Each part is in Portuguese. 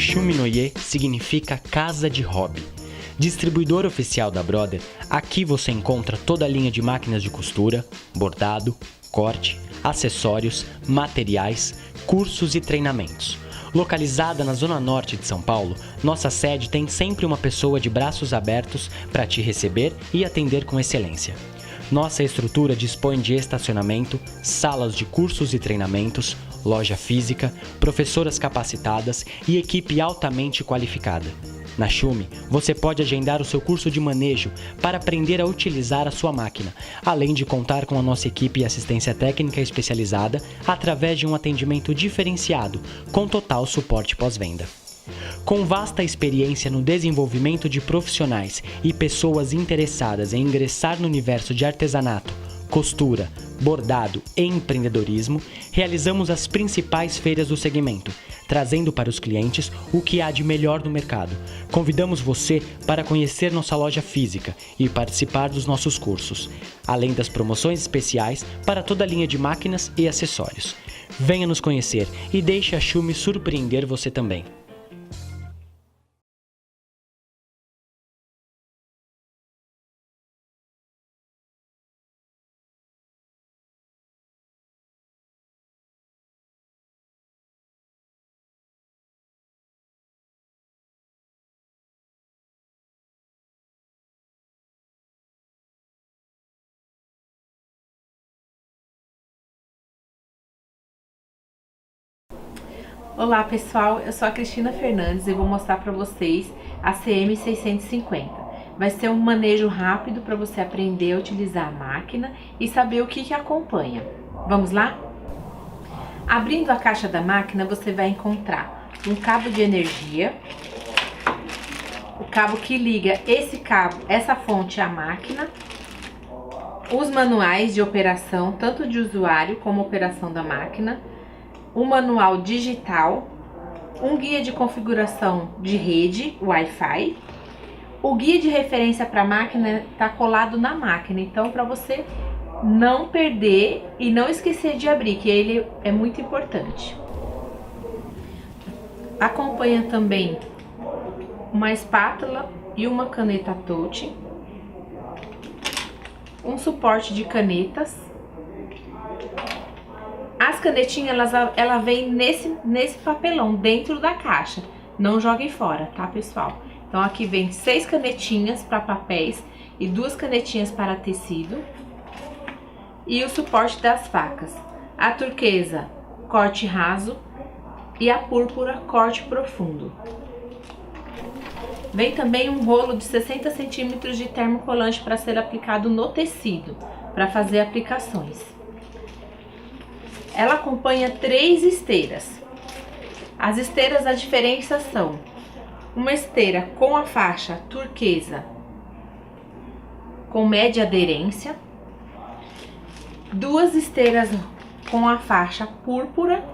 Schuminoyer significa casa de hobby. Distribuidor oficial da Brother, aqui você encontra toda a linha de máquinas de costura, bordado, corte, acessórios, materiais, cursos e treinamentos. Localizada na zona norte de São Paulo, nossa sede tem sempre uma pessoa de braços abertos para te receber e atender com excelência. Nossa estrutura dispõe de estacionamento, salas de cursos e treinamentos, loja física, professoras capacitadas e equipe altamente qualificada. Na Schumi, você pode agendar o seu curso de manejo para aprender a utilizar a sua máquina, além de contar com a nossa equipe e assistência técnica especializada através de um atendimento diferenciado, com total suporte pós-venda. Com vasta experiência no desenvolvimento de profissionais e pessoas interessadas em ingressar no universo de artesanato, costura, bordado e empreendedorismo, realizamos as principais feiras do segmento, trazendo para os clientes o que há de melhor no mercado. Convidamos você para conhecer nossa loja física e participar dos nossos cursos, além das promoções especiais para toda a linha de máquinas e acessórios. Venha nos conhecer e deixe a Schumi surpreender você também. Olá pessoal, eu sou a Cristina Fernandes e vou mostrar para vocês a CM650. Vai ser um manejo rápido para você aprender a utilizar a máquina e saber o que acompanha. Vamos lá? Abrindo a caixa da máquina, você vai encontrar um cabo de energia, o cabo que liga essa fonte à máquina, os manuais de operação, tanto de usuário como operação da máquina, um manual digital, um guia de configuração de rede Wi-Fi. O guia de referência para a máquina está colado na máquina, então para você não perder e não esquecer de abrir, que ele é muito importante. Acompanha também uma espátula e uma caneta touch, um suporte de canetas. As canetinhas, ela vem nesse papelão, dentro da caixa. Não joguem fora, tá, pessoal? Então, aqui vem 6 canetinhas para papéis e 2 canetinhas para tecido. E o suporte das facas. A turquesa, corte raso. E a púrpura, corte profundo. Vem também um rolo de 60 centímetros de termocolante para ser aplicado no tecido, para fazer aplicações. Ela acompanha 3 esteiras. As esteiras, a diferença são uma esteira com a faixa turquesa com média aderência, 2 esteiras com a faixa púrpura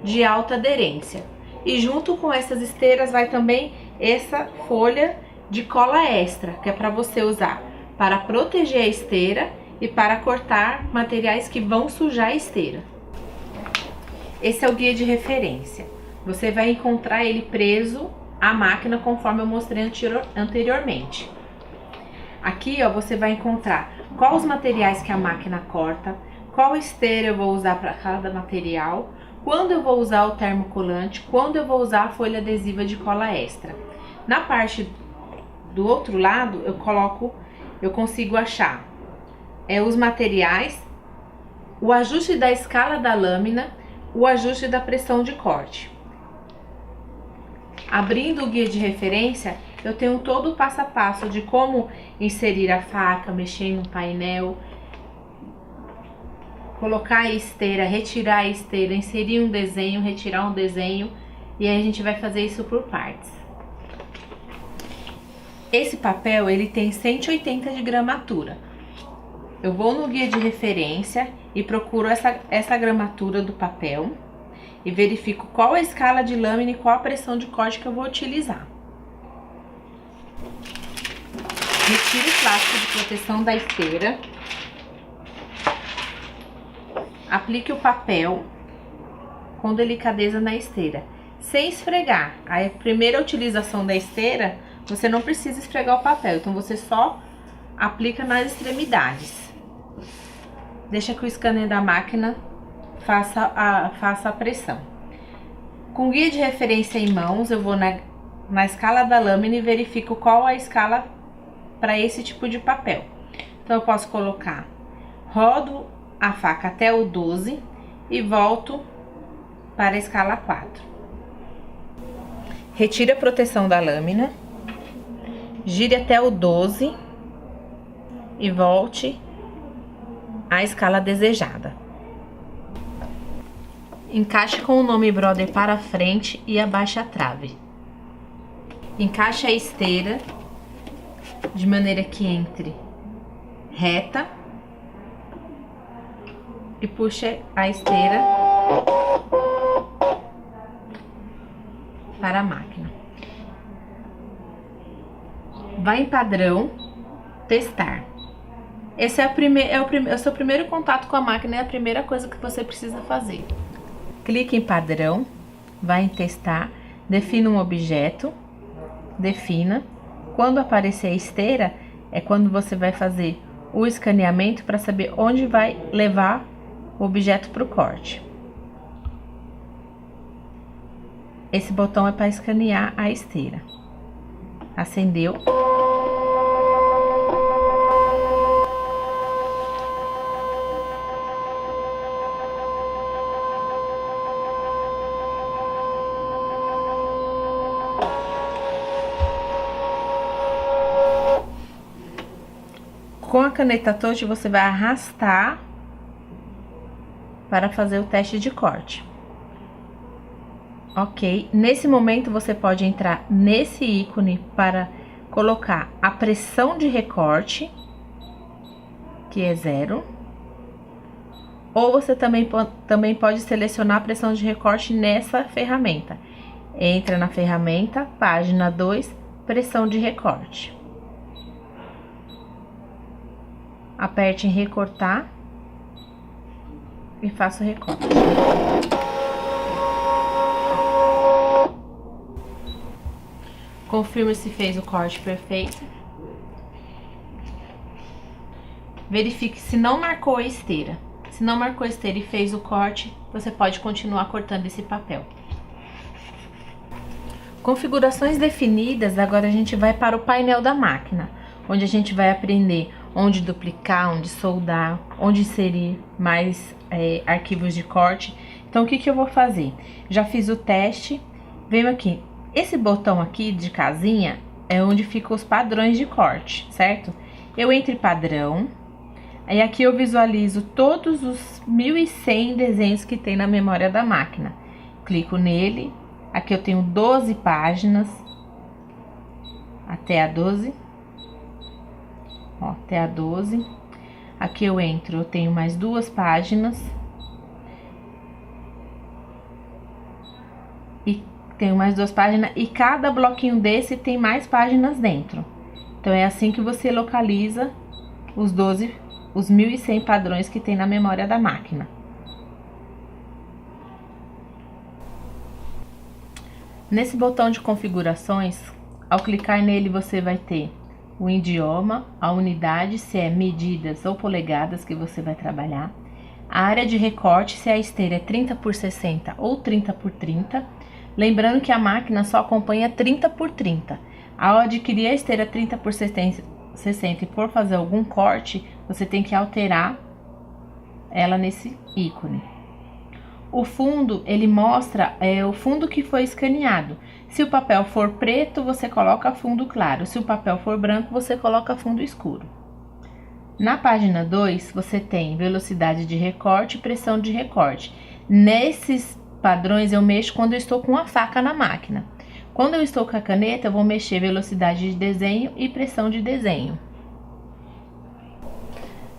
de alta aderência. E junto com essas esteiras vai também essa folha de cola extra, que é para você usar para proteger a esteira e para cortar materiais que vão sujar a esteira. Esse é o guia de referência. Você vai encontrar ele preso à máquina conforme eu mostrei anteriormente. Aqui, ó, você vai encontrar quais os materiais que a máquina corta, qual esteira eu vou usar para cada material, quando eu vou usar o termocolante, quando eu vou usar a folha adesiva de cola extra. Na parte do outro lado, eu consigo achar os materiais, o ajuste da escala da lâmina, o ajuste da pressão de corte. Abrindo o guia de referência, eu tenho todo o passo a passo de como inserir a faca, mexer no painel, colocar a esteira, retirar a esteira, inserir um desenho, retirar um desenho, e aí a gente vai fazer isso por partes. Esse papel, ele tem 180 de gramatura. Eu vou no guia de referência e procuro essa gramatura do papel e verifico qual a escala de lâmina e qual a pressão de corte que eu vou utilizar. Retiro o plástico de proteção da esteira. Aplique o papel com delicadeza na esteira. sem esfregar. A primeira utilização da esteira, você não precisa esfregar o papel, então você só aplica nas extremidades. Deixa que o scanner da máquina faça a pressão. Com guia de referência em mãos, eu vou na escala da lâmina e verifico qual a escala para esse tipo de papel. Então, eu posso colocar, rodo a faca até o 12 e volto para a escala 4. Retire a proteção da lâmina, gire até o 12 e volte à escala desejada. Encaixe com o nome Brother para frente e abaixe a trave. Encaixe a esteira de maneira que entre reta e puxe a esteira para a máquina. Vai em padrão, testar. Esse é o seu primeiro contato com a máquina, é a primeira coisa que você precisa fazer. Clique em padrão, vai em testar, defina um objeto, defina. Quando aparecer a esteira, é quando você vai fazer o escaneamento para saber onde vai levar o objeto para o corte. Esse botão é para escanear a esteira. Acendeu. Com a caneta touch, você vai arrastar para fazer o teste de corte. Ok, nesse momento você pode entrar nesse ícone para colocar a pressão de recorte, que é 0. Ou você também pode selecionar a pressão de recorte nessa ferramenta. Entra na ferramenta, página 2, pressão de recorte. Aperte em recortar e faça o recorte. Confirme se fez o corte perfeito. Verifique se não marcou a esteira. Se não marcou a esteira e fez o corte, você pode continuar cortando esse papel. Configurações definidas, agora a gente vai para o painel da máquina, onde a gente vai aprender onde duplicar, onde soldar, onde inserir mais arquivos de corte. Então, o que eu vou fazer? Já fiz o teste, venho aqui. Esse botão aqui de casinha é onde ficam os padrões de corte, certo? Eu entro em padrão, aí aqui eu visualizo todos os 1100 desenhos que tem na memória da máquina. Clico nele, aqui eu tenho 12 páginas, até a 12. Ó, até a 12. Aqui eu entro, eu tenho mais 2 páginas. E tenho mais 2 páginas e cada bloquinho desse tem mais páginas dentro. Então é assim que você localiza os 1100 padrões que tem na memória da máquina. Nesse botão de configurações, ao clicar nele você vai ter o idioma, a unidade, se é medidas ou polegadas que você vai trabalhar, a área de recorte, se a esteira é 30 por 60 ou 30 por 30, lembrando que a máquina só acompanha 30 por 30. Ao adquirir a esteira 30 por 60 e for fazer algum corte, você tem que alterar ela nesse ícone. O fundo, ele mostra o fundo que foi escaneado. Se o papel for preto, você coloca fundo claro. Se o papel for branco, você coloca fundo escuro. Na página 2, você tem velocidade de recorte e pressão de recorte. Nesses padrões, eu mexo quando eu estou com a faca na máquina. Quando eu estou com a caneta, eu vou mexer velocidade de desenho e pressão de desenho.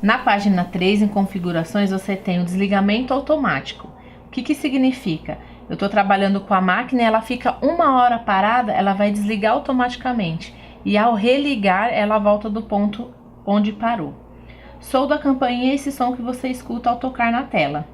Na página 3, em configurações, você tem o desligamento automático. O que significa? Eu estou trabalhando com a máquina e ela fica 1 hora parada, ela vai desligar automaticamente. E ao religar, ela volta do ponto onde parou. Solda a campainha, esse som que você escuta ao tocar na tela.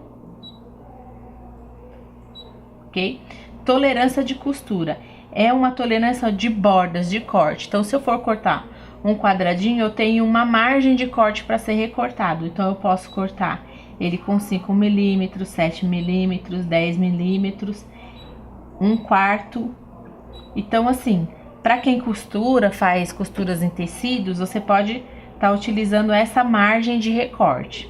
Ok? Tolerância de costura é uma tolerância de bordas, de corte. Então, se eu for cortar um quadradinho, eu tenho uma margem de corte para ser recortado. Então, eu posso cortar ele com 5 milímetros, 7 milímetros, 10 milímetros, 1/4. Então, assim, para quem costura, faz costuras em tecidos, você pode estar utilizando essa margem de recorte.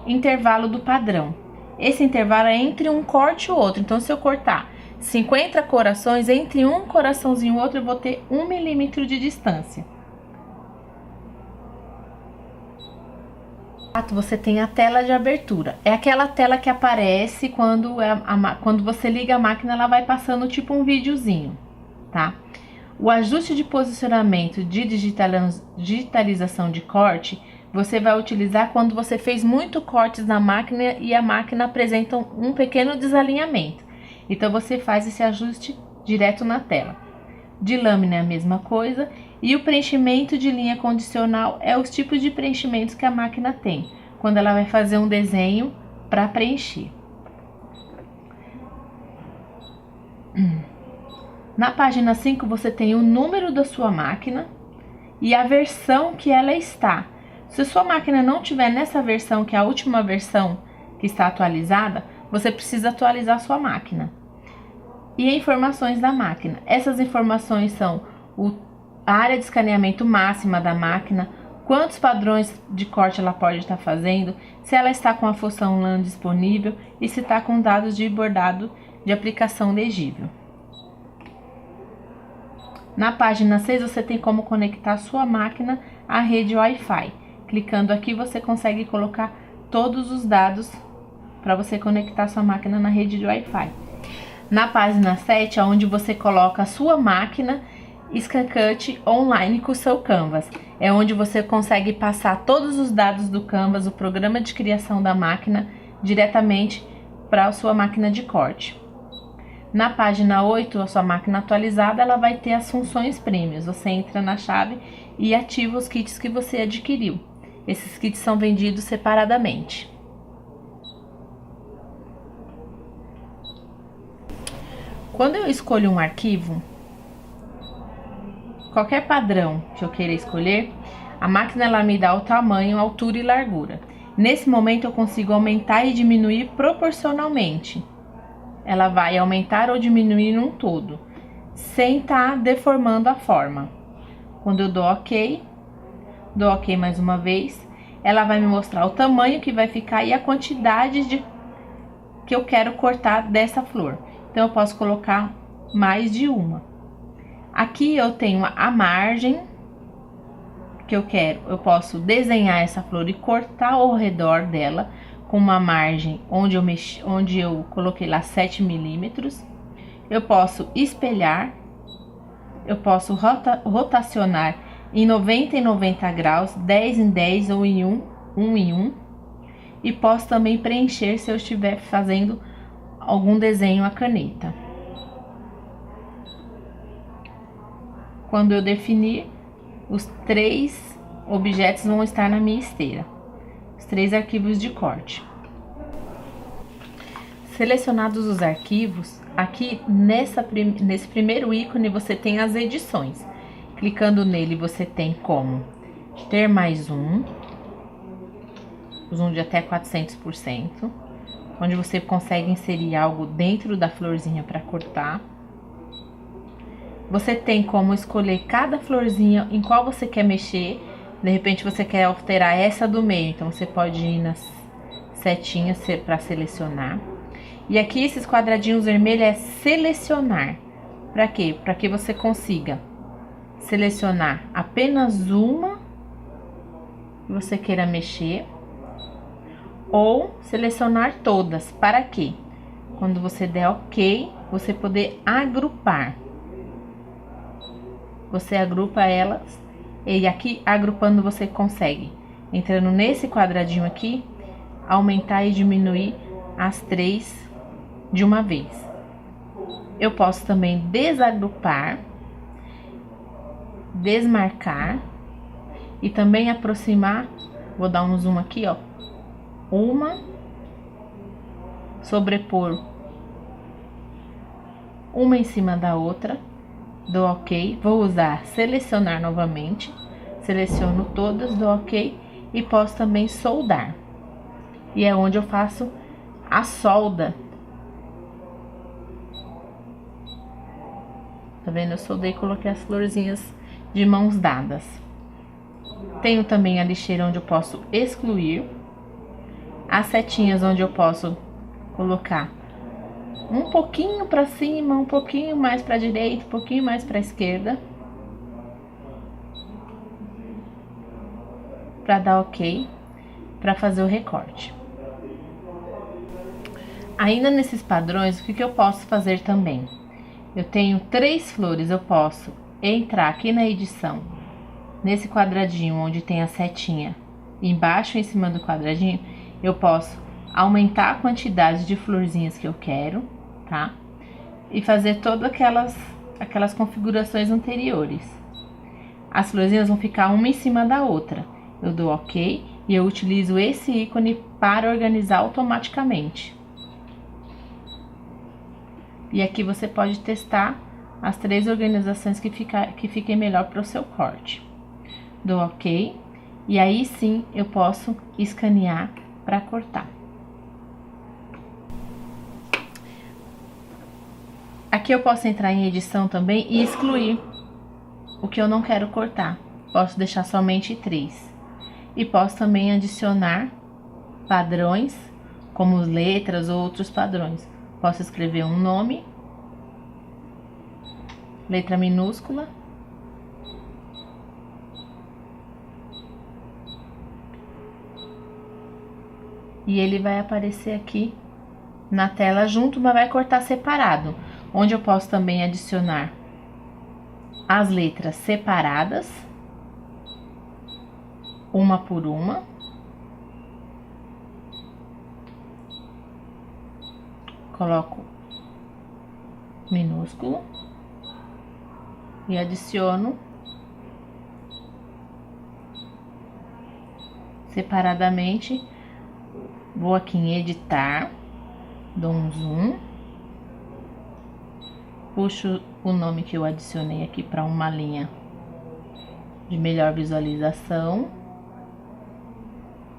Intervalo do padrão. Esse intervalo é entre um corte e o outro. Então, se eu cortar 50 corações, entre um coraçãozinho e o outro, eu vou ter 1 milímetro de distância. Você tem a tela de abertura. É aquela tela que aparece quando você liga a máquina, ela vai passando tipo um videozinho, tá? O ajuste de posicionamento de digitalização de corte, você vai utilizar quando você fez muito cortes na máquina e a máquina apresenta um pequeno desalinhamento. Então, você faz esse ajuste direto na tela. De lâmina é a mesma coisa. E o preenchimento de linha condicional é os tipos de preenchimentos que a máquina tem, quando ela vai fazer um desenho para preencher. Na página 5 você tem o número da sua máquina e a versão que ela está. Se sua máquina não tiver nessa versão, que é a última versão que está atualizada, você precisa atualizar sua máquina. E informações da máquina. Essas informações são a área de escaneamento máxima da máquina, quantos padrões de corte ela pode estar fazendo, se ela está com a função LAN disponível e se está com dados de bordado de aplicação legível. Na página 6 você tem como conectar sua máquina à rede Wi-Fi. Clicando aqui você consegue colocar todos os dados para você conectar sua máquina na rede de Wi-Fi. Na página 7 é onde você coloca a sua máquina ScanCut online com o seu Canvas. É onde você consegue passar todos os dados do Canvas, o programa de criação da máquina, diretamente para a sua máquina de corte. Na página 8, a sua máquina atualizada, ela vai ter as funções prêmios. Você entra na chave e ativa os kits que você adquiriu. Esses kits são vendidos separadamente. Quando eu escolho um arquivo, qualquer padrão que eu queira escolher, a máquina ela me dá o tamanho, altura e largura. Nesse momento eu consigo aumentar e diminuir proporcionalmente. Ela vai aumentar ou diminuir num todo, sem estar deformando a forma. Quando eu dou OK mais uma vez, ela vai me mostrar o tamanho que vai ficar e a quantidade que eu quero cortar dessa flor. Então eu posso colocar mais de uma. Aqui eu tenho a margem que eu quero. Eu posso desenhar essa flor e cortar ao redor dela com uma margem onde eu coloquei lá 7 milímetros. Eu posso espelhar, eu posso rotacionar em 90 em 90 graus, 10 em 10 ou em 1 em 1. E posso também preencher se eu estiver fazendo algum desenho à caneta. Quando eu definir, os 3 objetos vão estar na minha esteira. Os 3 arquivos de corte. Selecionados os arquivos, aqui nesse primeiro ícone você tem as edições. Clicando nele você tem como ter mais zoom de até 400%, onde você consegue inserir algo dentro da florzinha para cortar. Você tem como escolher cada florzinha em qual você quer mexer. De repente você quer alterar essa do meio, então você pode ir nas setinhas para selecionar. E aqui esses quadradinhos vermelhos é selecionar. Para quê? Para que você consiga selecionar apenas uma que você queira mexer, ou selecionar todas. Para quê? Quando você der OK, você poder agrupar. Você agrupa elas e aqui agrupando você consegue, entrando nesse quadradinho aqui, aumentar e diminuir as 3 de uma vez. Eu posso também desagrupar, desmarcar e também aproximar. Vou dar um zoom aqui, ó. Uma, sobrepor uma em cima da outra, dou ok, vou usar selecionar novamente, seleciono todas, dou ok e posso também soldar. E é onde eu faço a solda. Tá vendo? Eu soldei e coloquei as florzinhas de mãos dadas. Tenho também a lixeira onde eu posso excluir. As setinhas onde eu posso colocar um pouquinho para cima, um pouquinho mais para direita, um pouquinho mais para esquerda. Para dar ok, para fazer o recorte. Ainda nesses padrões, o que eu posso fazer também? Eu tenho 3 flores, eu posso entrar aqui na edição, nesse quadradinho onde tem a setinha, embaixo em cima do quadradinho, eu posso aumentar a quantidade de florzinhas que eu quero, tá? E fazer todas aquelas configurações anteriores. As florzinhas vão ficar uma em cima da outra. Eu dou ok e eu utilizo esse ícone para organizar automaticamente. E aqui você pode testar as 3 organizações que fiquem melhor para o seu corte. Dou ok e aí sim eu posso escanear para cortar. Aqui eu posso entrar em edição também e excluir o que eu não quero cortar. Posso deixar somente 3. E posso também adicionar padrões, como letras ou outros padrões. Posso escrever um nome, letra minúscula, e ele vai aparecer aqui na tela junto, mas vai cortar separado. Onde eu posso também adicionar as letras separadas, uma por uma. Coloco minúsculo e adiciono separadamente. Vou aqui em editar, dou um zoom, puxo o nome que eu adicionei aqui para uma linha de melhor visualização.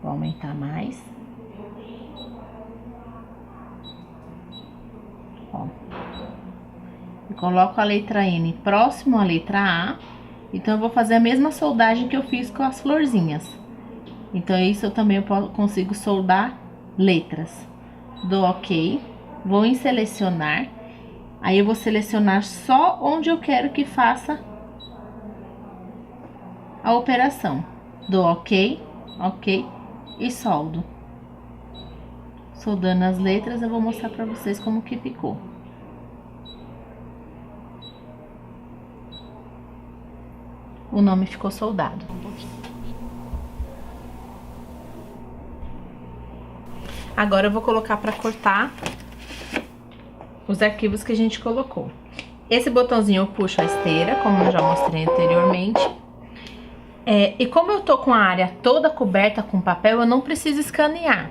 Vou aumentar mais. Ó. E coloco a letra N próximo à letra A. Então, eu vou fazer a mesma soldagem que eu fiz com as florzinhas. Então, isso eu também consigo soldar letras. Dou ok. Vou em selecionar. Aí, eu vou selecionar só onde eu quero que faça a operação. Dou ok, ok e soldo. Soldando as letras, eu vou mostrar pra vocês como que ficou. O nome ficou soldado. Agora eu vou colocar para cortar os arquivos que a gente colocou. Esse botãozinho eu puxo a esteira, como eu já mostrei anteriormente. E como eu tô com a área toda coberta com papel, eu não preciso escanear.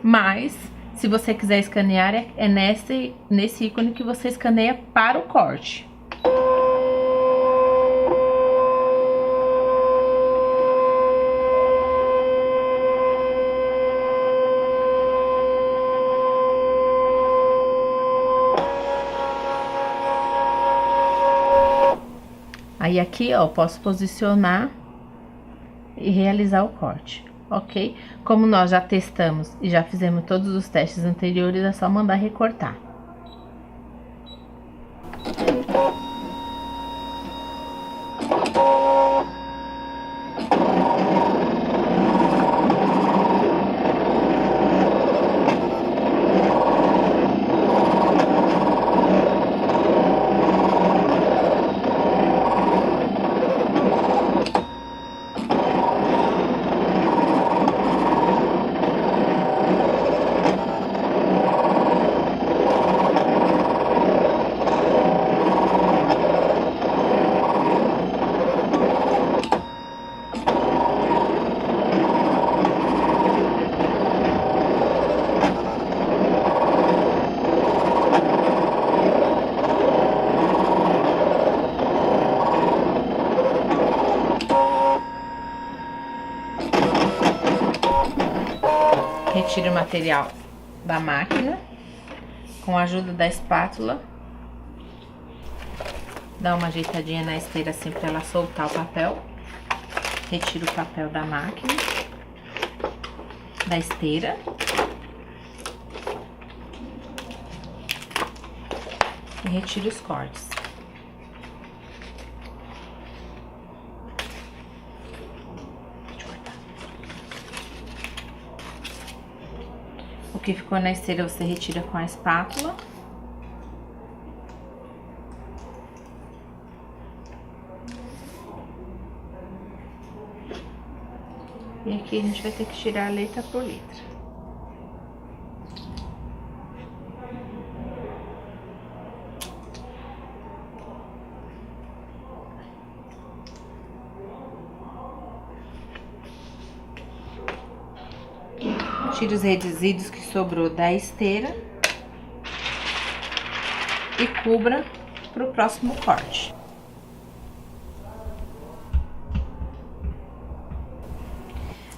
Mas, se você quiser escanear, é nesse ícone que você escaneia para o corte. Aí aqui, ó, posso posicionar e realizar o corte, ok? Como nós já testamos e já fizemos todos os testes anteriores, é só mandar recortar. Retire o material da máquina com a ajuda da espátula. Dá uma ajeitadinha na esteira assim para ela soltar o papel. Retire o papel da máquina, da esteira. E retire os cortes. O que ficou na esteira você retira com a espátula. E aqui a gente vai ter que tirar letra por letra. Tire os resíduos que sobrou da esteira e cubra para o próximo corte.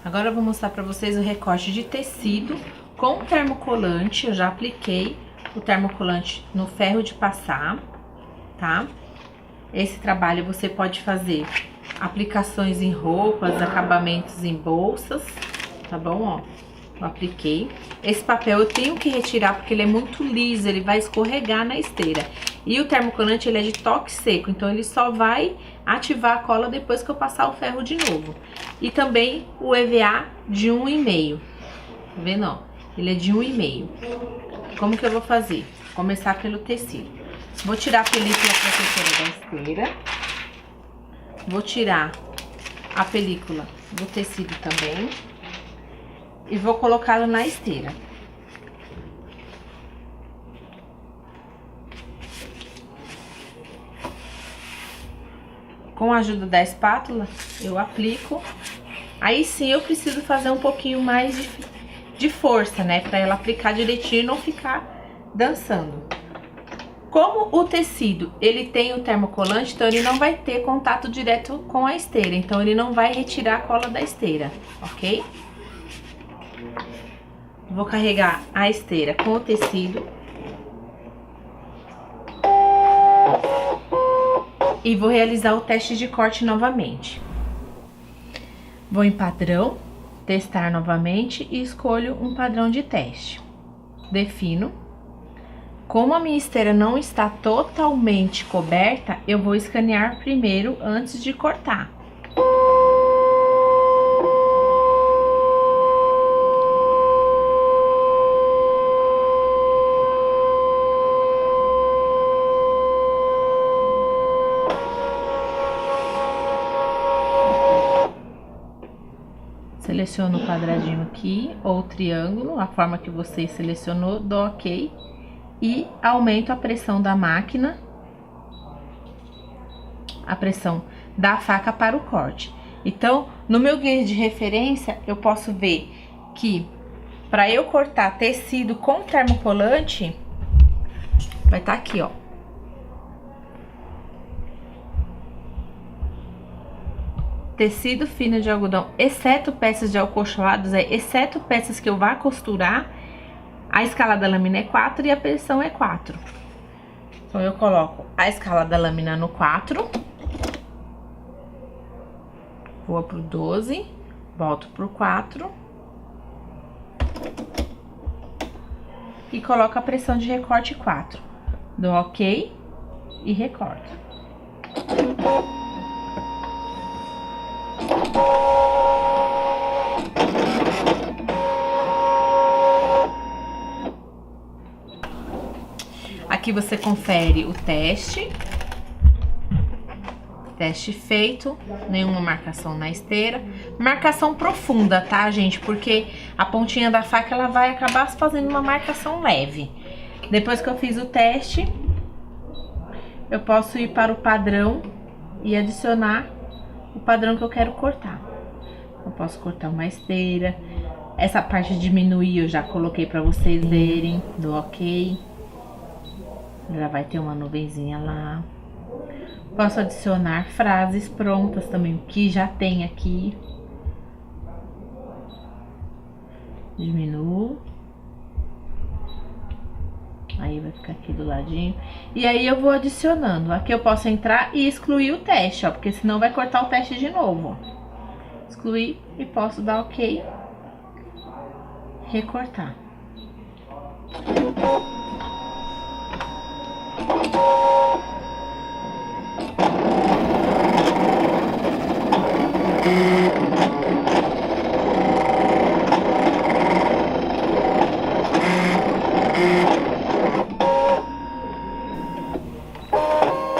Agora eu vou mostrar para vocês o recorte de tecido com termocolante. Eu já apliquei o termocolante no ferro de passar, tá? Esse trabalho você pode fazer aplicações em roupas, acabamentos em bolsas, tá bom? Ó, eu apliquei. Esse papel eu tenho que retirar porque ele é muito liso, ele vai escorregar na esteira. E o termocolante ele é de toque seco, então ele só vai ativar a cola depois que eu passar o ferro de novo. E também o EVA de 1,5. Tá vendo, ó? Ele é de 1,5. Como que eu vou fazer? Vou começar pelo tecido. Vou tirar a película protetora da esteira. Vou tirar a película do tecido também. E vou colocá-lo na esteira. Com a ajuda da espátula, eu aplico. Aí sim eu preciso fazer um pouquinho mais de força, né? Pra ela aplicar direitinho e não ficar dançando. Como o tecido, ele tem o termocolante, então ele não vai ter contato direto com a esteira. Então ele não vai retirar a cola da esteira, ok? Vou carregar a esteira com o tecido. E vou realizar o teste de corte novamente. Vou em padrão, testar novamente e escolho um padrão de teste. Defino. Como a minha esteira não está totalmente coberta, eu vou escanear primeiro antes de cortar. Seleciono o quadradinho aqui, ou o triângulo, a forma que você selecionou, dou OK. E aumento a pressão da máquina, a pressão da faca para o corte. Então, no meu guia de referência, eu posso ver que para eu cortar tecido com termocolante, vai estar aqui, ó. Tecido fino de algodão, exceto peças de alcocholados, exceto peças que eu vá costurar, a escala da lâmina é 4 e a pressão é 4. Então, eu coloco a escala da lâmina no 4. Vou pro 12, volto pro 4. E coloco a pressão de recorte 4. Dou OK e recorto. Aqui você confere o teste. Teste feito, nenhuma marcação na esteira. Marcação profunda, tá, gente? Porque a pontinha da faca, ela vai acabar fazendo uma marcação leve. Depois que eu fiz o teste, eu posso ir para o padrão e adicionar o padrão que eu quero cortar. Eu posso cortar uma esteira. Essa parte de diminuir eu já coloquei para vocês verem. Dou OK. Já vai ter uma nuvenzinha lá. Posso adicionar frases prontas também, que já tem aqui. Diminuo. Aí vai ficar aqui do ladinho. E aí eu vou adicionando. Aqui eu posso entrar e excluir o teste, ó. Porque senão vai cortar o teste de novo, ó. Excluir e posso dar OK. Recortar.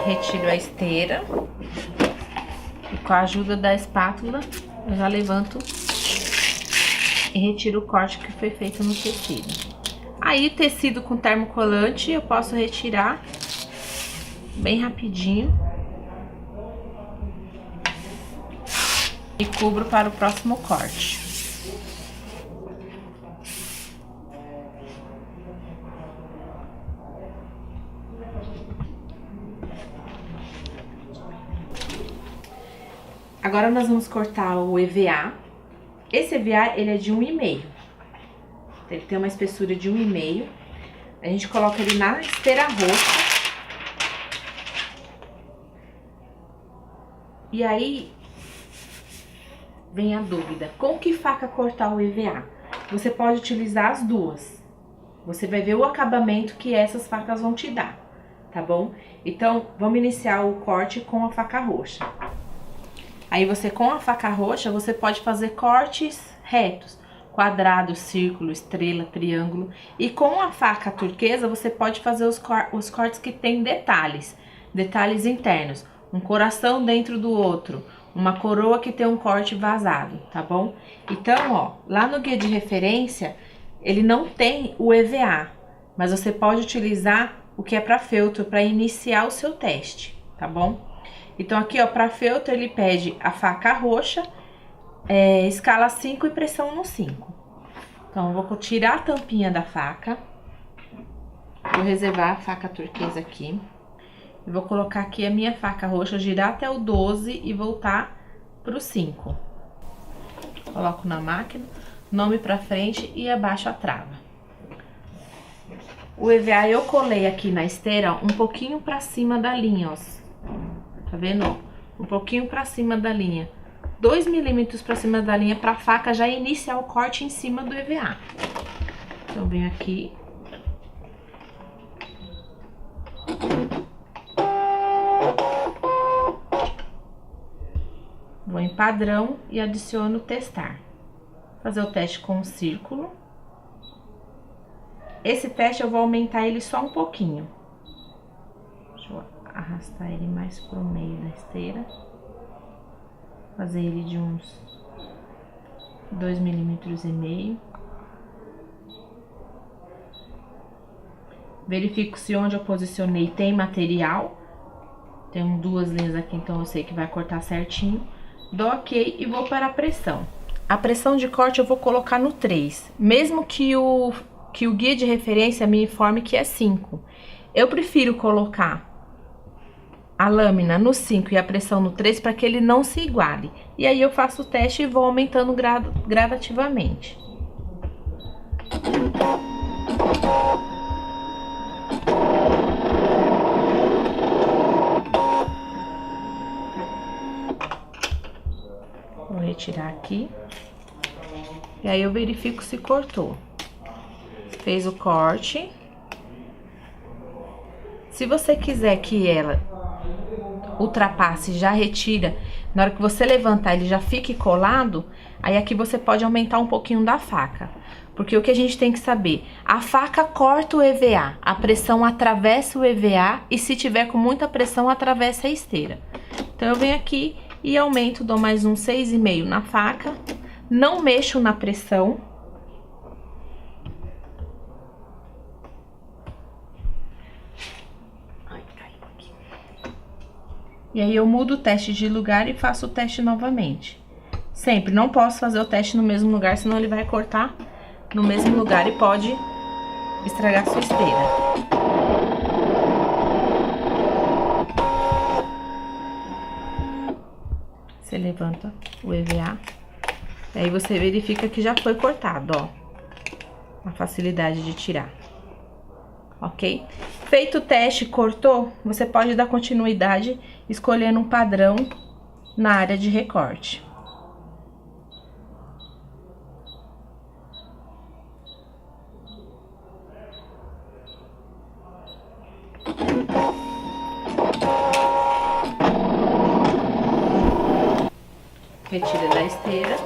Retiro a esteira e com a ajuda da espátula eu já levanto e retiro o corte que foi feito no tecido. Aí tecido com termocolante eu posso retirar bem rapidinho e cubro para o próximo corte. Agora nós vamos cortar o EVA. Esse EVA, ele é de 1,5. Ele tem uma espessura de 1,5. A gente coloca ele na esteira roxa. E aí, vem a dúvida. Com que faca cortar o EVA? Você pode utilizar as duas. Você vai ver o acabamento que essas facas vão te dar, tá bom? Então, vamos iniciar o corte com a faca roxa. Aí você, com a faca roxa, você pode fazer cortes retos, quadrado, círculo, estrela, triângulo. E com a faca turquesa, você pode fazer os cortes que tem detalhes internos. Um coração dentro do outro, uma coroa que tem um corte vazado, tá bom? Então, ó, lá no guia de referência, ele não tem o EVA, mas você pode utilizar o que é para feltro, para iniciar o seu teste, tá bom? Então, aqui, ó, para feltro, ele pede a faca roxa, escala 5 e pressão no 5. Então, eu vou tirar a tampinha da faca. Vou reservar a faca turquesa aqui. E vou colocar aqui a minha faca roxa, girar até o 12 e voltar pro 5. Coloco na máquina, nome pra frente e abaixo a trava. O EVA eu colei aqui na esteira, ó, um pouquinho pra cima da linha, ó. Tá vendo? Um pouquinho pra cima da linha. 2 milímetros pra cima da linha pra faca já iniciar o corte em cima do EVA. Então, eu venho aqui. Vou em padrão e adiciono testar. Fazer o teste com o círculo. Esse teste eu vou aumentar ele só um pouquinho. Deixa eu arrastar ele mais pro meio da esteira. Fazer ele de uns 2,5 milímetros. Verifico se onde eu posicionei tem material. Tem 2 linhas aqui, então eu sei que vai cortar certinho. Dou OK e vou para a pressão. A pressão de corte eu vou colocar no 3. Mesmo que o guia de referência me informe que é 5. Eu prefiro colocar a lâmina no 5 e a pressão no 3 para que ele não se iguale. E aí eu faço o teste e vou aumentando gradativamente. Vou retirar aqui. E aí eu verifico se cortou. Fez o corte. Se você quiser que ela ultrapasse, já retira. Na hora que você levantar, ele já fique colado. Aí aqui você pode aumentar um pouquinho da faca. Porque o que a gente tem que saber? A faca corta o EVA. A pressão atravessa o EVA. E se tiver com muita pressão, atravessa a esteira. Então eu venho aqui e aumento, dou mais um 6,5 na faca. Não mexo na pressão. E aí eu mudo o teste de lugar e faço o teste novamente. Sempre, não posso fazer o teste no mesmo lugar, senão ele vai cortar no mesmo lugar e pode estragar sua esteira. Você levanta o EVA, e aí você verifica que já foi cortado, ó. a facilidade de tirar. Ok? Feito o teste, cortou, você pode dar continuidade escolhendo um padrão na área de recorte. Retira da esteira.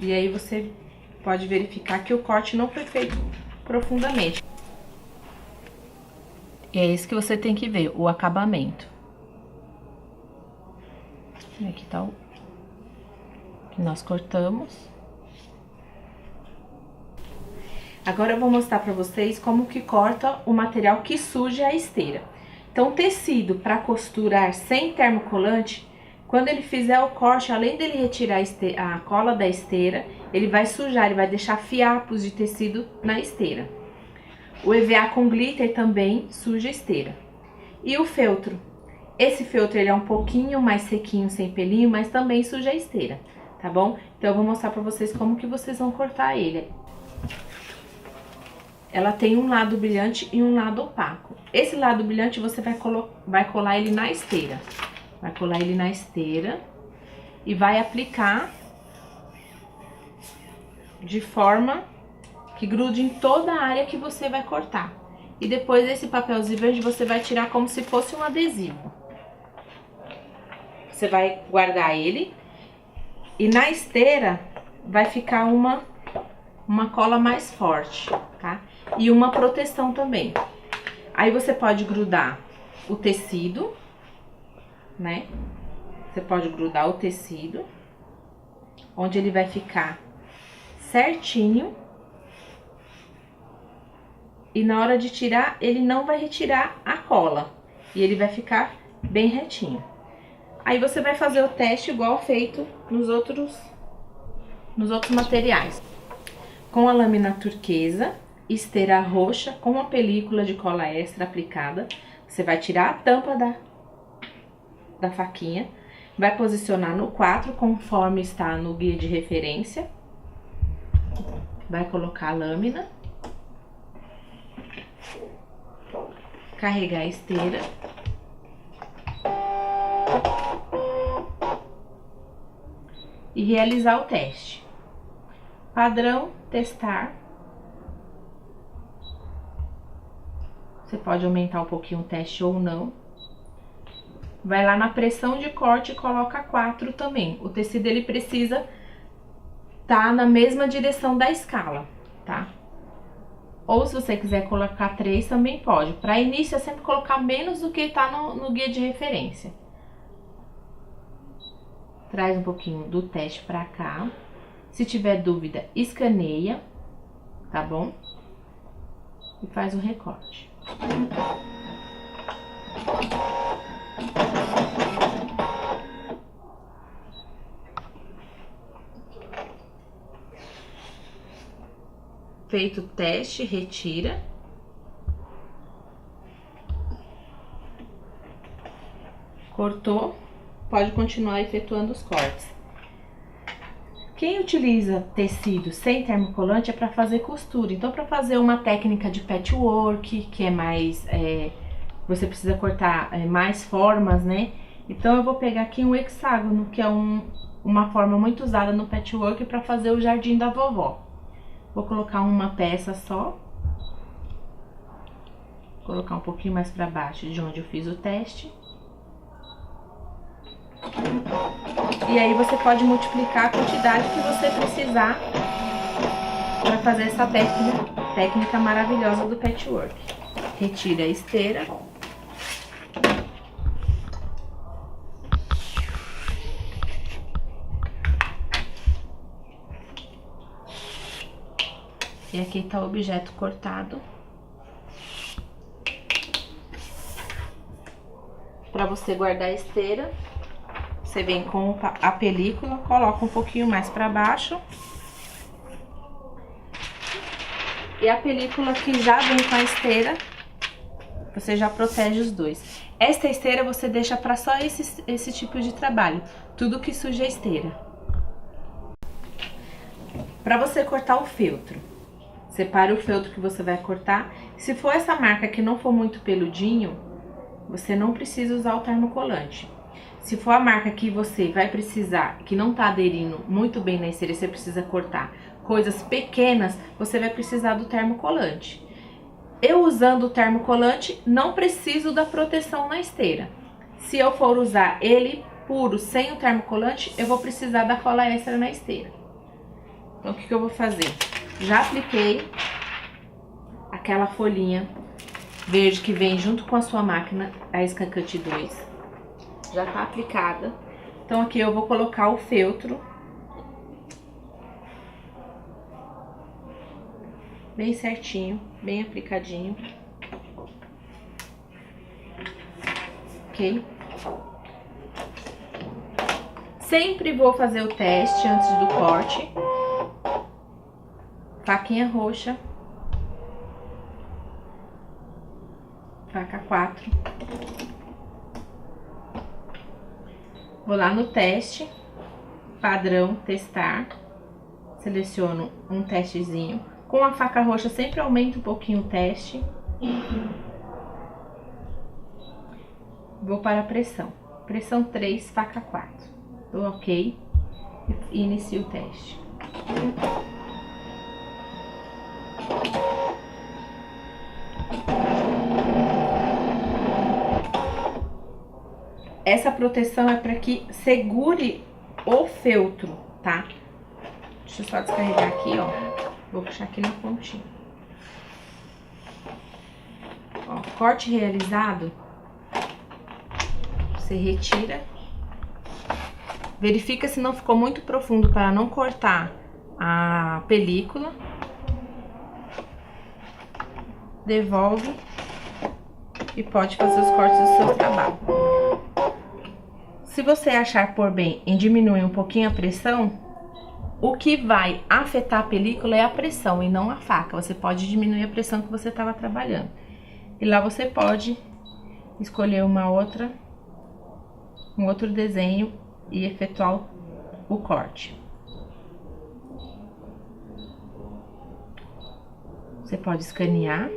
E aí você pode verificar que o corte não foi feito profundamente. E é isso que você tem que ver, o acabamento. Aqui tá o que nós cortamos. Agora eu vou mostrar pra vocês como que corta o material que suja a esteira. Então, tecido para costurar sem termocolante, quando ele fizer o corte, além dele retirar a cola da esteira, ele vai sujar, ele vai deixar fiapos de tecido na esteira. O EVA com glitter também suja a esteira. E o feltro? Esse feltro ele é um pouquinho mais sequinho, sem pelinho, mas também suja a esteira, tá bom? Então eu vou mostrar pra vocês como que vocês vão cortar ele. Ela tem um lado brilhante e um lado opaco. Esse lado brilhante você vai colar ele na esteira. Vai colar ele na esteira e vai aplicar de forma que grude em toda a área que você vai cortar. E depois esse papelzinho verde você vai tirar como se fosse um adesivo. Você vai guardar ele e na esteira vai ficar uma cola mais forte, tá? E uma proteção também. Aí você pode grudar o tecido, né? Você pode grudar o tecido, onde ele vai ficar certinho. E na hora de tirar, ele não vai retirar a cola. E ele vai ficar bem retinho. Aí você vai fazer o teste igual feito nos outros materiais. Com a lâmina turquesa, esteira roxa com a película de cola extra aplicada. Você vai tirar a tampa da faquinha, vai posicionar no 4 conforme está no guia de referência. Vai colocar a lâmina. Carregar a esteira. E realizar o teste. Padrão, testar. Você pode aumentar um pouquinho o teste ou não. Vai lá na pressão de corte e coloca 4 também. O tecido ele precisa estar na mesma direção da escala, tá? Ou se você quiser colocar 3 também pode. Para início é sempre colocar menos do que está no guia de referência. Traz um pouquinho do teste para cá. Se tiver dúvida, escaneia, tá bom? E faz o recorte. Feito o teste, retira. Cortou, pode continuar efetuando os cortes. Quem utiliza tecido sem termocolante é para fazer costura. Então, para fazer uma técnica de patchwork, que é mais... você precisa cortar mais formas, né? Então, eu vou pegar aqui um hexágono, que é uma forma muito usada no patchwork para fazer o jardim da vovó. Vou colocar uma peça só. Colocar um pouquinho mais para baixo de onde eu fiz o teste. E aí você pode multiplicar a quantidade que você precisar para fazer essa técnica maravilhosa do patchwork. Retire a esteira. E aqui tá o objeto cortado. Para você guardar a esteira, você vem com a película, coloca um pouquinho mais para baixo. E a película que já vem com a esteira, você já protege os dois. Esta esteira você deixa para só esse tipo de trabalho, tudo que suja a esteira. Para você cortar o feltro, separe o feltro que você vai cortar. Se for essa marca que não for muito peludinho, você não precisa usar o termocolante. Se for a marca que você vai precisar, que não tá aderindo muito bem na esteira, você precisa cortar coisas pequenas, você vai precisar do termocolante. Eu usando o termocolante, não preciso da proteção na esteira. Se eu for usar ele puro, sem o termocolante, eu vou precisar da cola extra na esteira. Então, o que eu vou fazer? Já apliquei aquela folhinha verde que vem junto com a sua máquina, a Scancut 2. Já tá aplicada. Então, aqui eu vou colocar o feltro. Bem certinho, bem aplicadinho. Ok? Sempre vou fazer o teste antes do corte. Faquinha roxa. Faca 4. Vou lá no teste, padrão, testar. Seleciono um testezinho. Com a faca roxa sempre aumenta um pouquinho o teste. Vou para a pressão. Pressão 3, faca 4. Dou ok e inicio o teste. Essa proteção é para que segure o feltro, tá? Deixa eu só descarregar aqui, ó. Vou puxar aqui na pontinha. Ó, corte realizado. Você retira. Verifica se não ficou muito profundo para não cortar a película. Devolve. E pode fazer os cortes do seu trabalho. Se você achar por bem em diminuir um pouquinho a pressão, o que vai afetar a película é a pressão e não a faca. Você pode diminuir a pressão que você estava trabalhando. E lá você pode escolher um outro desenho e efetuar o corte. Você pode escanear.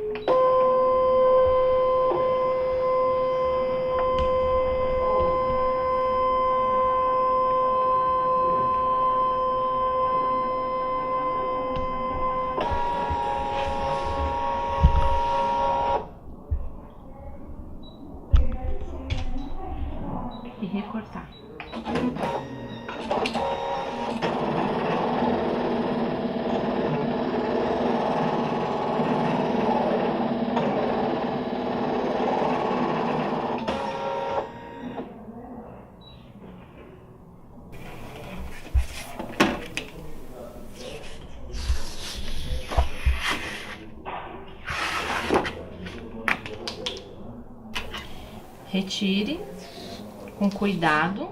E recortar. Retire com cuidado,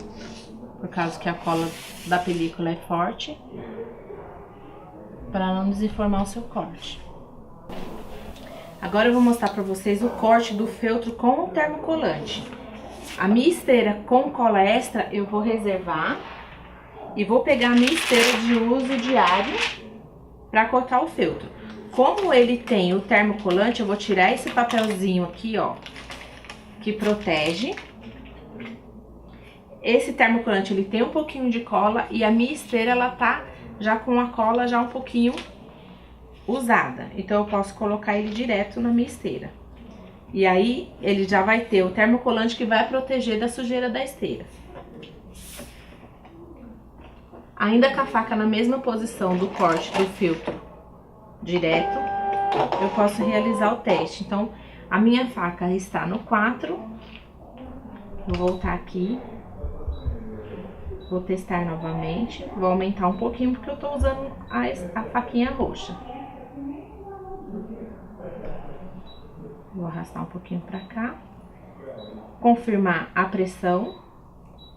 por causa que a cola da película é forte, para não desenformar o seu corte. Agora eu vou mostrar para vocês o corte do feltro com o termocolante. A minha esteira com cola extra eu vou reservar e vou pegar a minha esteira de uso diário para cortar o feltro. Como ele tem o termocolante, eu vou tirar esse papelzinho aqui, ó, que protege. Esse termocolante, ele tem um pouquinho de cola e a minha esteira, ela tá já com a cola já um pouquinho usada. Então, eu posso colocar ele direto na minha esteira. E aí, ele já vai ter o termocolante que vai proteger da sujeira da esteira. Ainda com a faca na mesma posição do corte do feltro direto, eu posso realizar o teste. Então, a minha faca está no 4. Vou voltar aqui. Vou testar novamente. Vou aumentar um pouquinho porque eu tô usando a faquinha roxa. Vou arrastar um pouquinho pra cá. Confirmar a pressão.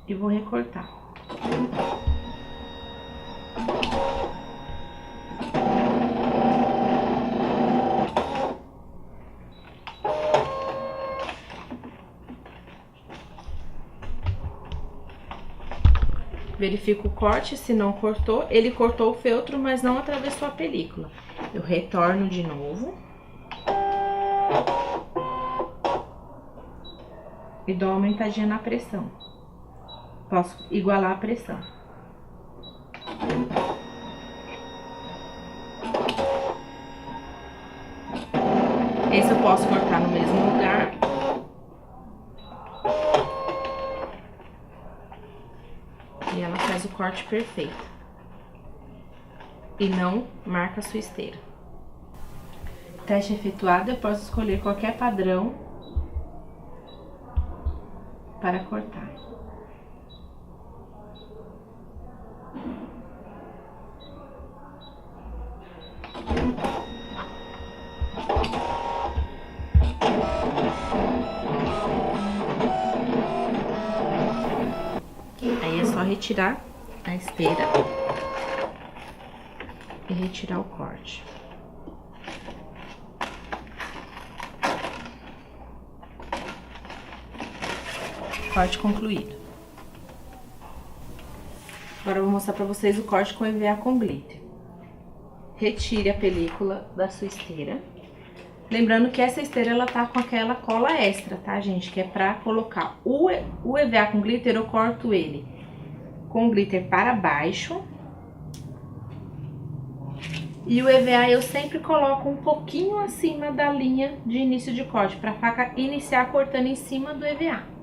E vou recortar. verifico o corte, se não cortou. Ele cortou o feltro, mas não atravessou a película. Eu retorno de novo. E dou uma aumentadinha na pressão. Posso igualar a pressão. Esse eu posso cortar no mesmo lugar. E ela faz o corte perfeito. E não marca a sua esteira. Teste efetuado, eu posso escolher qualquer padrão para cortar. Aí é só retirar a esteira e retirar o corte. Corte concluído. Agora eu vou mostrar pra vocês o corte com EVA com glitter. Retire a película da sua esteira. Lembrando que essa esteira ela tá com aquela cola extra, tá, gente? Que é pra colocar o EVA com glitter, eu corto ele com glitter para baixo. E o EVA eu sempre coloco um pouquinho acima da linha de início de corte, pra faca iniciar cortando em cima do EVA.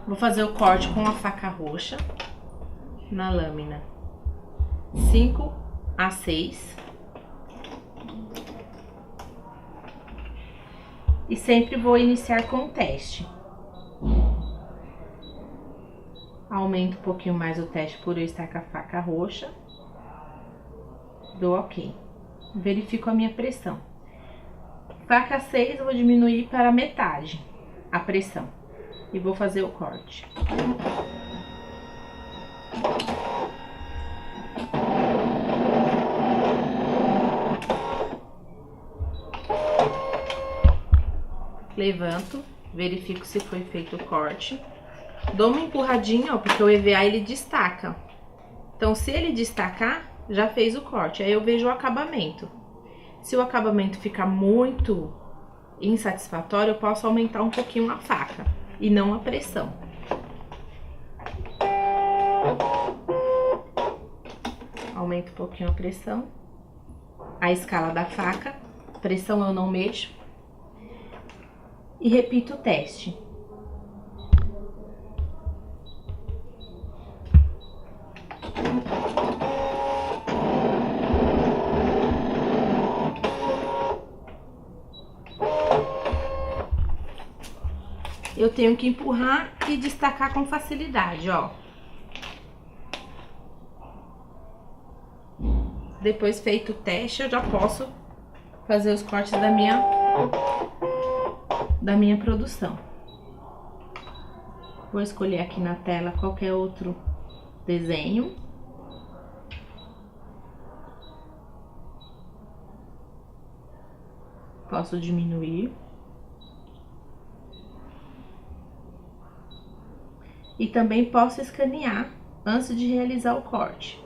Vou fazer o corte com a faca roxa na lâmina 5/6. E sempre vou iniciar com o teste. Aumento um pouquinho mais o teste por eu estar com a faca roxa. Dou ok. Verifico a minha pressão. Faca 6, eu vou diminuir para metade a pressão. E vou fazer o corte. Levanto, verifico se foi feito o corte. Dou uma empurradinha, ó, porque o EVA ele destaca. Então, se ele destacar, já fez o corte. Aí eu vejo o acabamento. Se o acabamento ficar muito insatisfatório, eu posso aumentar um pouquinho a faca e não a pressão. Aumento um pouquinho a pressão. A escala da faca, pressão eu não mexo. E repito o teste. Eu tenho que empurrar e destacar com facilidade, ó. Depois feito o teste, eu já posso fazer os cortes da minha produção. Vou escolher aqui na tela qualquer outro desenho. Posso diminuir. E também posso escanear antes de realizar o corte.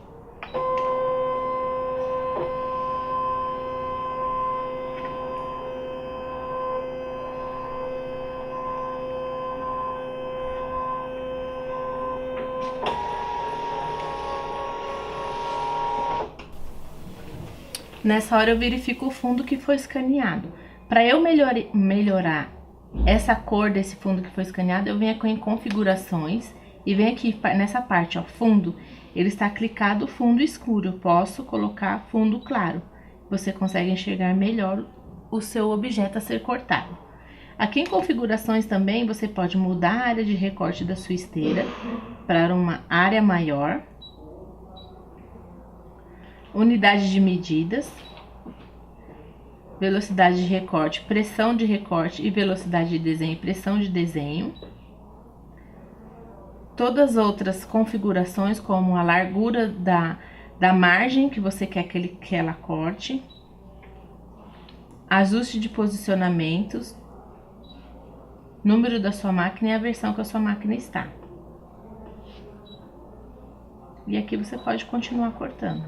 Nessa hora eu verifico o fundo que foi escaneado. Para eu melhorar essa cor desse fundo que foi escaneado, eu venho aqui em configurações e venho aqui nessa parte, ó, fundo. Ele está clicado fundo escuro, eu posso colocar fundo claro. Você consegue enxergar melhor o seu objeto a ser cortado. Aqui em configurações também você pode mudar a área de recorte da sua esteira para uma área maior. Unidade de medidas. Velocidade de recorte, pressão de recorte e velocidade de desenho e pressão de desenho. Todas as outras configurações, como a largura da margem que você quer que ela corte. ajuste de posicionamentos, número da sua máquina e a versão que a sua máquina está. E aqui você pode continuar cortando.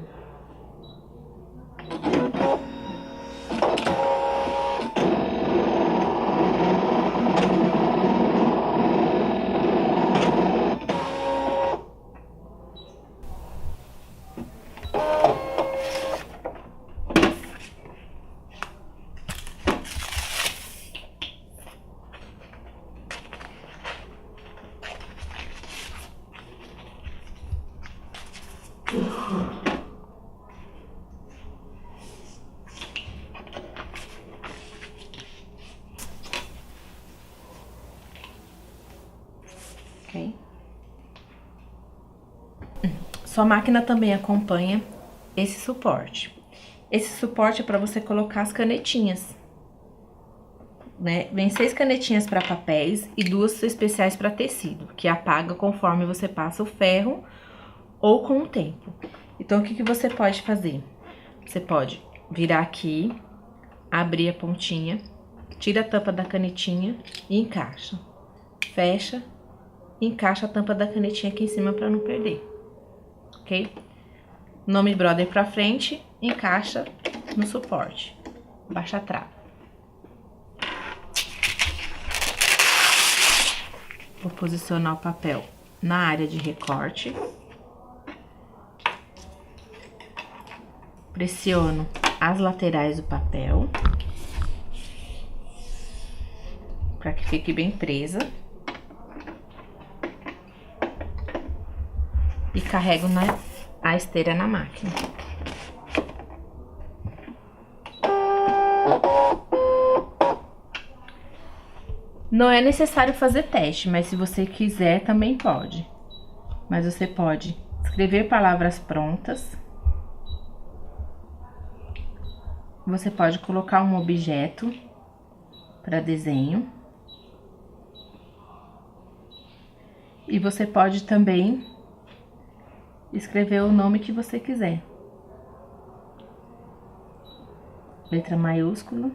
Ok? Sua máquina também acompanha esse suporte. Esse suporte é para você colocar as canetinhas, né? Vem 6 canetinhas para papéis e 2 especiais para tecido, que apaga conforme você passa o ferro ou com o tempo. Então, o que você pode fazer? Você pode virar aqui, abrir a pontinha, tira a tampa da canetinha e encaixa. Fecha, encaixa a tampa da canetinha aqui em cima para não perder, ok? Nome Brother para frente, encaixa no suporte, baixa a trava. Vou posicionar o papel na área de recorte. Pressiono as laterais do papel para que fique bem presa. E carrego a esteira na máquina. Não é necessário fazer teste, mas se você quiser também pode. Mas você pode escrever palavras prontas. Você pode colocar um objeto para desenho. E você pode também escrever o nome que você quiser. Letra maiúscula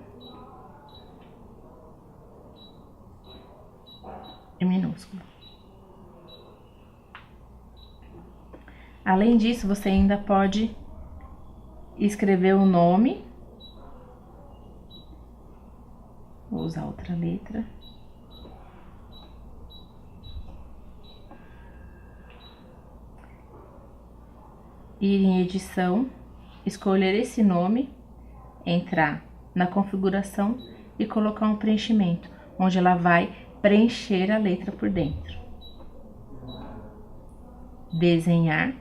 e minúscula. Além disso, você ainda pode escrever o nome. Vou usar outra letra. Ir em edição, escolher esse nome, entrar na configuração e colocar um preenchimento, onde ela vai preencher a letra por dentro. Desenhar.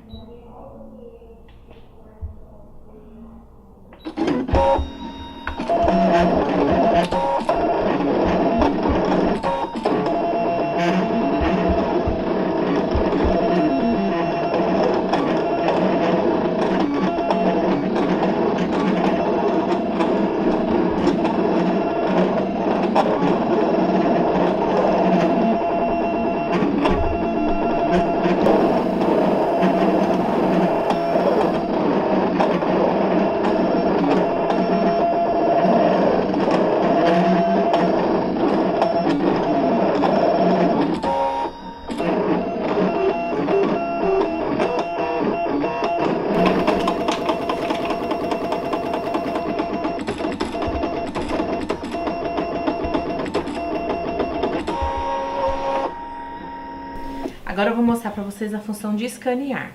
Agora eu vou mostrar para vocês a função de escanear.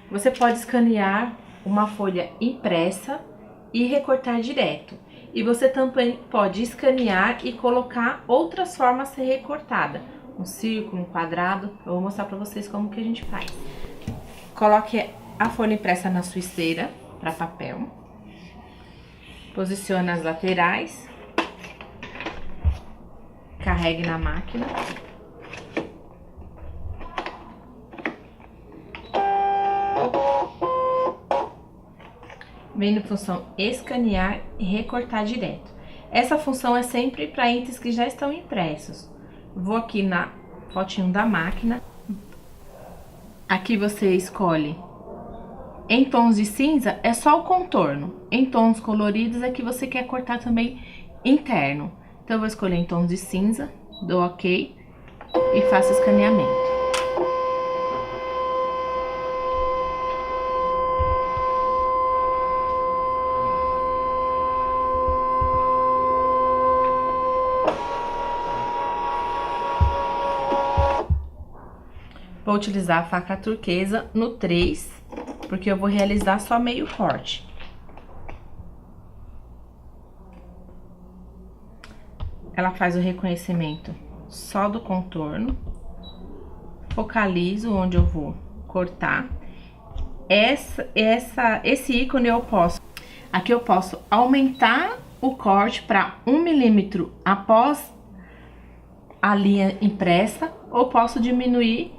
Você pode escanear uma folha impressa e recortar direto. E você também pode escanear e colocar outras formas a ser recortada. Um círculo, um quadrado. Eu vou mostrar para vocês como que a gente faz. Coloque a folha impressa na sua esteira para papel. Posicione as laterais. Carregue na máquina. Vem na função escanear e recortar direto. Essa função é sempre para itens que já estão impressos. Vou aqui na fotinho da máquina. Aqui você escolhe em tons de cinza, é só o contorno. Em tons coloridos é que você quer cortar também interno. Então, eu vou escolher em tons de cinza, dou OK e faço o escaneamento. Vou utilizar a faca turquesa no 3, porque eu vou realizar só meio corte. Ela faz o reconhecimento só do contorno. Focalizo onde eu vou cortar. Esse ícone eu posso... Aqui eu posso aumentar o corte para 1 milímetro após a linha impressa, ou posso diminuir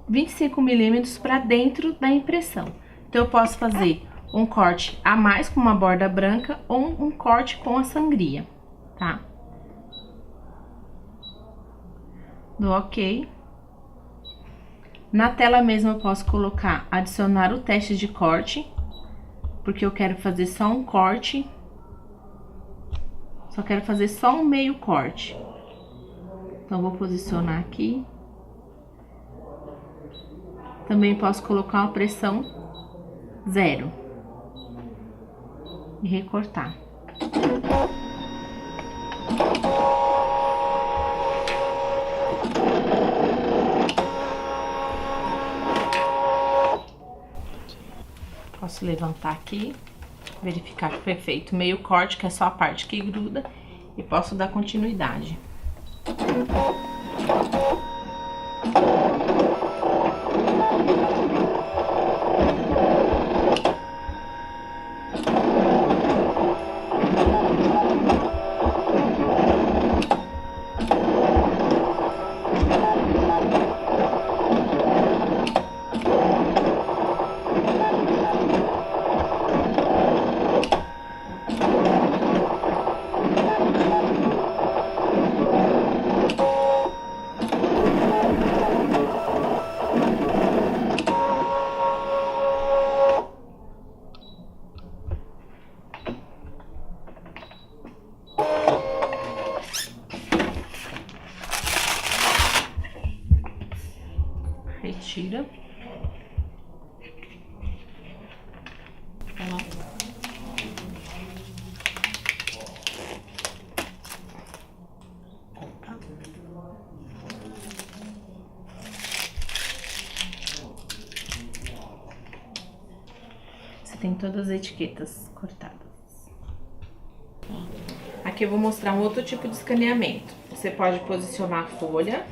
25 milímetros para dentro da impressão. Então, eu posso fazer um corte a mais com uma borda branca ou um corte com a sangria, tá? Dou OK. Na tela mesmo eu posso colocar, adicionar o teste de corte, porque eu quero fazer só um corte. Só quero fazer só um meio corte. Então, vou posicionar aqui. Também posso colocar uma pressão 0 e recortar. Posso levantar aqui, verificar que foi feito meio corte, que é só a parte que gruda, e posso dar continuidade. Retira. Você tem todas as etiquetas cortadas. Aqui eu vou mostrar um outro tipo de escaneamento. Você pode posicionar a folha.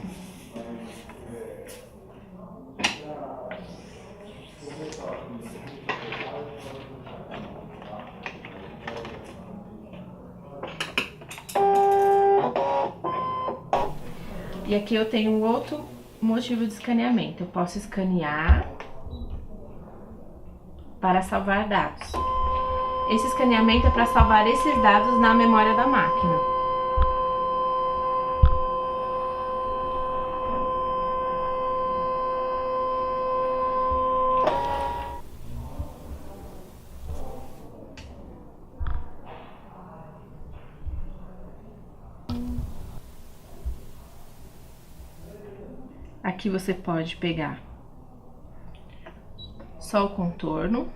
E aqui eu tenho outro motivo de escaneamento. Eu posso escanear para salvar dados. Esse escaneamento é para salvar esses dados na memória da máquina. Aqui você pode pegar só o contorno.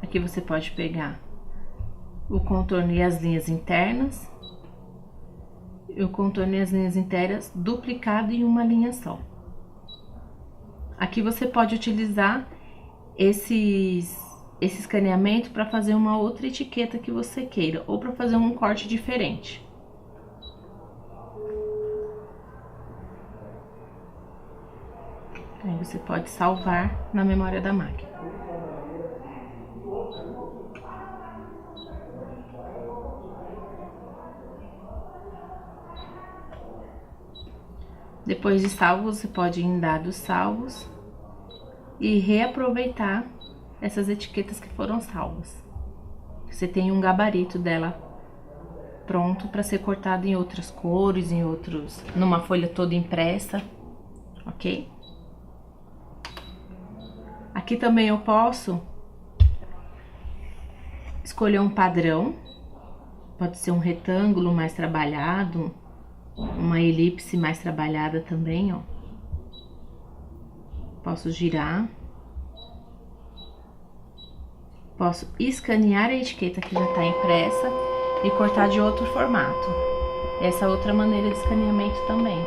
Aqui você pode pegar o contorno e as linhas internas. E o contorno e as linhas internas duplicado em uma linha só. Aqui você pode utilizar esse escaneamento para fazer uma outra etiqueta que você queira, ou para fazer um corte diferente. Aí você pode salvar na memória da máquina. Depois de salvo, você pode ir em dados salvos e reaproveitar essas etiquetas que foram salvas. Você tem um gabarito dela pronto para ser cortado em outras cores, numa folha toda impressa, ok? Aqui também eu posso escolher um padrão, pode ser um retângulo mais trabalhado, uma elipse mais trabalhada também, ó. Posso girar. Posso escanear a etiqueta que já está impressa e cortar de outro formato. Essa é outra maneira de escaneamento também.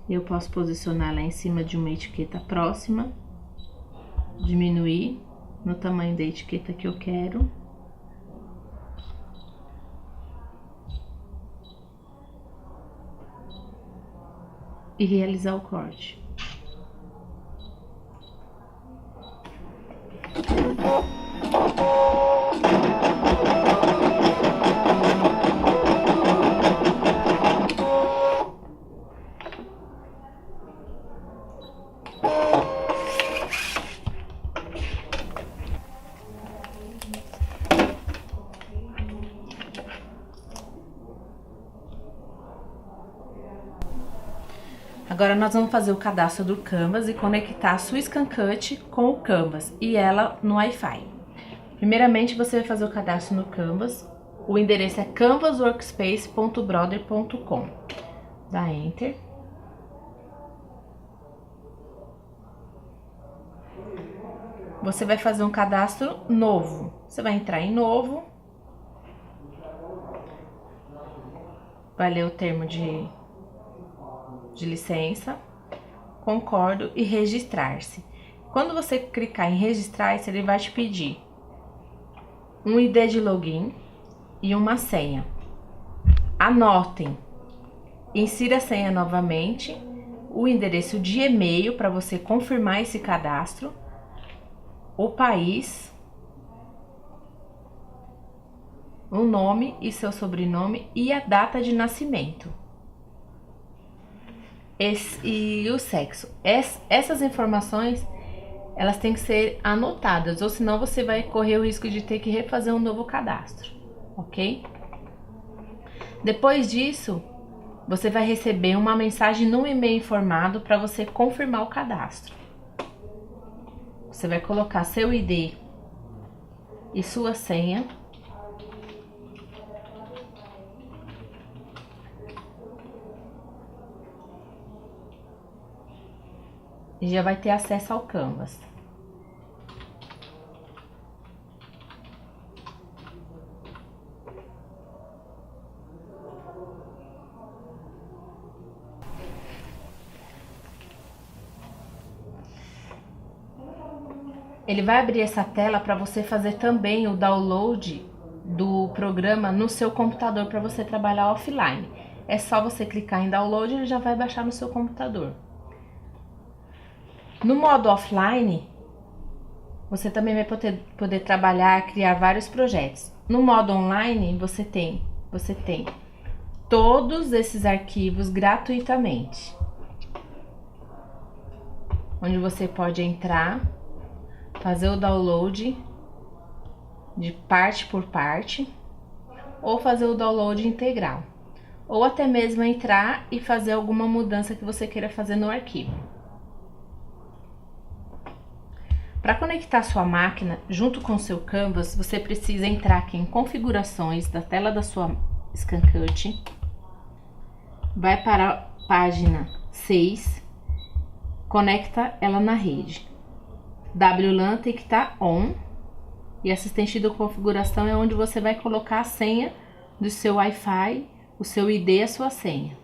Eu posso posicionar lá em cima de uma etiqueta próxima, diminuir no tamanho da etiqueta que eu quero. E realizar o corte. Agora nós vamos fazer o cadastro do Canvas e conectar a sua ScanCut com o Canvas e ela no Wi-Fi. Primeiramente você vai fazer o cadastro no Canvas, o endereço é canvasworkspace.brother.com. Dá Enter. Você vai fazer um cadastro novo, você vai entrar em novo, vai ler o termo de licença, concordo e registrar-se. Quando você clicar em registrar-se, ele vai te pedir um ID de login e uma senha. Anotem, insira a senha novamente, o endereço de e-mail para você confirmar esse cadastro, o país, o nome e seu sobrenome e a data de nascimento. E o sexo. Essas informações, elas têm que ser anotadas, ou senão você vai correr o risco de ter que refazer um novo cadastro, ok? Depois disso, você vai receber uma mensagem no e-mail informado para você confirmar o cadastro. Você vai colocar seu ID e sua senha. E já vai ter acesso ao Canvas. Ele vai abrir essa tela para você fazer também o download do programa no seu computador para você trabalhar offline. É só você clicar em download e ele já vai baixar no seu computador. No modo offline, você também vai poder trabalhar, criar vários projetos. No modo online, você tem todos esses arquivos gratuitamente, onde você pode entrar, fazer o download de parte por parte, ou fazer o download integral, ou até mesmo entrar e fazer alguma mudança que você queira fazer no arquivo. Para conectar sua máquina junto com seu Canvas, você precisa entrar aqui em configurações da tela da sua ScanCut, vai para a página 6, conecta ela na rede. WLAN tem que estar on e assistente de configuração é onde você vai colocar a senha do seu Wi-Fi, o seu ID e a sua senha.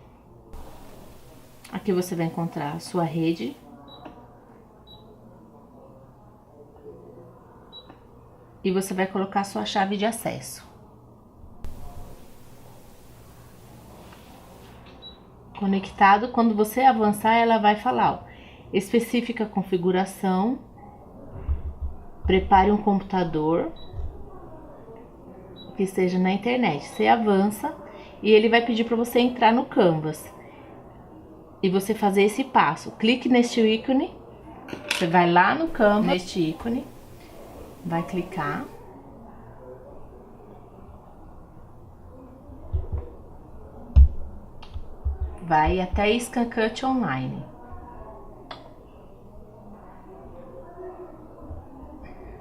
Aqui você vai encontrar a sua rede. E você vai colocar sua chave de acesso. Conectado, quando você avançar, ela vai falar, ó, especifica a configuração, prepare um computador que esteja na internet. Você avança e ele vai pedir para você entrar no Canvas e você fazer esse passo. Clique neste ícone, você vai lá no Canvas, neste ícone, vai clicar. vai até ScanCut Online.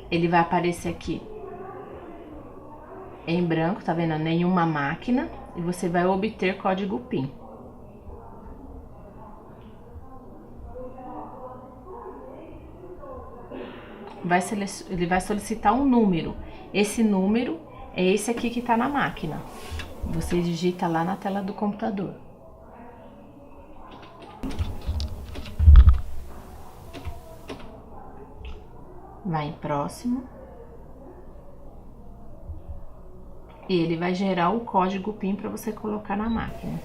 Ele vai aparecer aqui em branco, tá vendo? Nenhuma máquina. E você vai obter código PIN. Ele vai solicitar um número. Esse número é esse aqui que tá na máquina. Você digita lá na tela do computador. Vai em próximo. E ele vai gerar o código PIN para você colocar na máquina.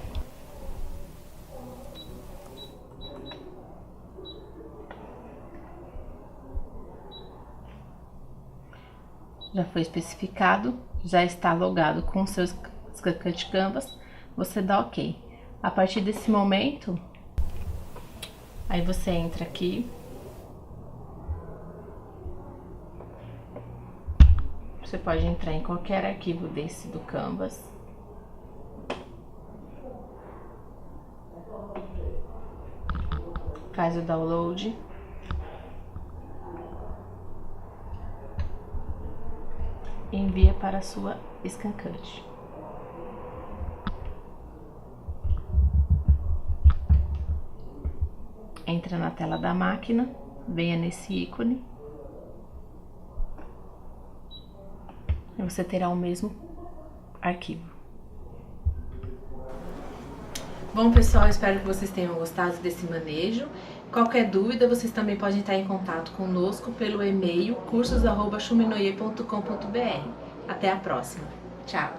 Já foi especificado, já está logado com o seu ScanCut Canvas, você dá OK. A partir desse momento, aí você entra aqui. Você pode entrar em qualquer arquivo desse do Canvas. Faz o download. E envia para a sua ScanCut. Entra na tela da máquina, venha nesse ícone. E você terá o mesmo arquivo. Bom, pessoal, espero que vocês tenham gostado desse manejo. Qualquer dúvida, vocês também podem estar em contato conosco pelo e-mail cursos@shumenoye.com.br. Até a próxima. Tchau!